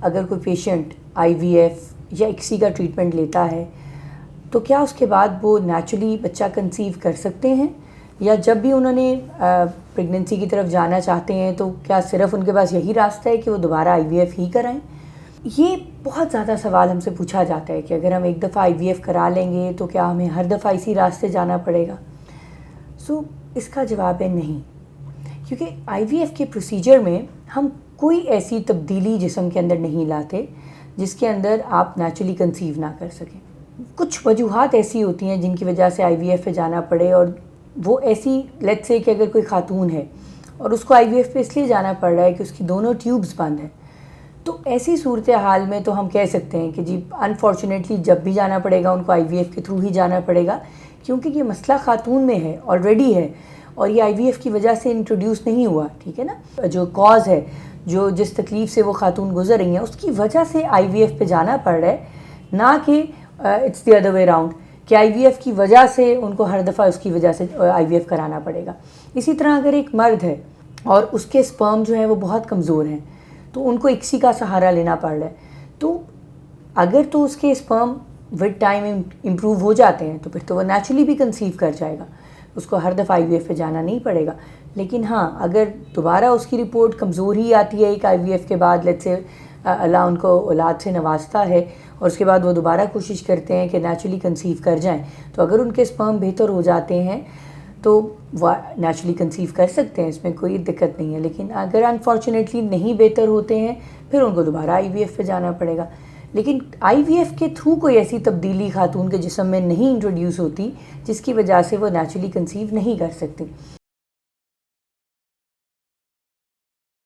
اگر کوئی patient IVF یا ICSI کا ٹریٹمنٹ لیتا ہے تو کیا اس کے بعد وہ نیچرلی بچہ کنسیو کر سکتے ہیں، یا جب بھی انہوں نے پریگننسی کی طرف جانا چاہتے ہیں تو کیا صرف ان کے پاس یہی راستہ ہے کہ وہ دوبارہ IVF ہی کرائیں؟ یہ بہت زیادہ سوال ہم سے پوچھا جاتا ہے کہ اگر ہم ایک دفعہ IVF کرا لیں گے تو کیا ہمیں ہر دفعہ اسی راستے جانا پڑے گا؟ اس کا جواب ہے نہیں، کیونکہ IVF کے پروسیجر میں ہم کوئی ایسی تبدیلی جسم کے اندر نہیں لاتے جس کے اندر آپ نیچرلی کنسیو نہ کر سکیں۔ کچھ وجوہات ایسی ہوتی ہیں جن کی وجہ سے IVF پہ جانا پڑے، اور وہ ایسی لیٹس سے کہ اگر کوئی خاتون ہے اور اس کو IVF پہ اس لیے جانا پڑ رہا ہے کہ اس کی دونوں ٹیوبز بند ہیں، تو ایسی صورتحال میں تو ہم کہہ سکتے ہیں کہ جی انفارچونیٹلی جب بھی جانا پڑے گا ان کو IVF کے تھرو ہی جانا پڑے گا، کیونکہ یہ مسئلہ خاتون میں ہے، آلریڈی ہے، اور یہ IVF کی وجہ سے انٹروڈیوس نہیں ہوا، ٹھیک ہے نا؟ جو کاز ہے، جس تکلیف سے وہ خاتون گزر رہی ہیں، اس کی وجہ سے IVF پہ جانا پڑ رہا ہے، نہ کہ it's the other way around کہ IVF کی وجہ سے ان کو ہر دفعہ اس کی وجہ سے IVF کرانا پڑے گا۔ اسی طرح اگر ایک مرد ہے اور اس کے سپرم جو ہیں وہ بہت کمزور ہیں تو ان کو ICSI کا سہارا لینا پڑ رہا ہے، تو اگر تو اس کے سپرم ود ٹائم امپروو ہو جاتے ہیں تو پھر تو وہ نیچرلی بھی کنسیو کر جائے گا، اس کو ہر دفعہ IVF پہ جانا نہیں پڑے گا۔ لیکن ہاں، اگر دوبارہ اس کی رپورٹ کمزور ہی آتی ہے ایک IVF کے بعد، لیٹس سے اللہ ان کو اولاد سے نوازتا ہے اور اس کے بعد وہ دوبارہ کوشش کرتے ہیں کہ نیچرلی کنسیو کر جائیں، تو اگر ان کے سپرم بہتر ہو جاتے ہیں تو وہ نیچرلی کنسیو کر سکتے ہیں، اس میں کوئی دقت نہیں ہے۔ لیکن اگر انفارچونیٹلی نہیں بہتر ہوتے ہیں پھر ان کو دوبارہ IVF پہ جانا پڑے گا۔ لیکن IVF کے تھرو کوئی ایسی تبدیلی خاتون کے جسم میں نہیں انٹروڈیوس ہوتی جس کی وجہ سے وہ نیچرلی کنسیو نہیں کر سکتی۔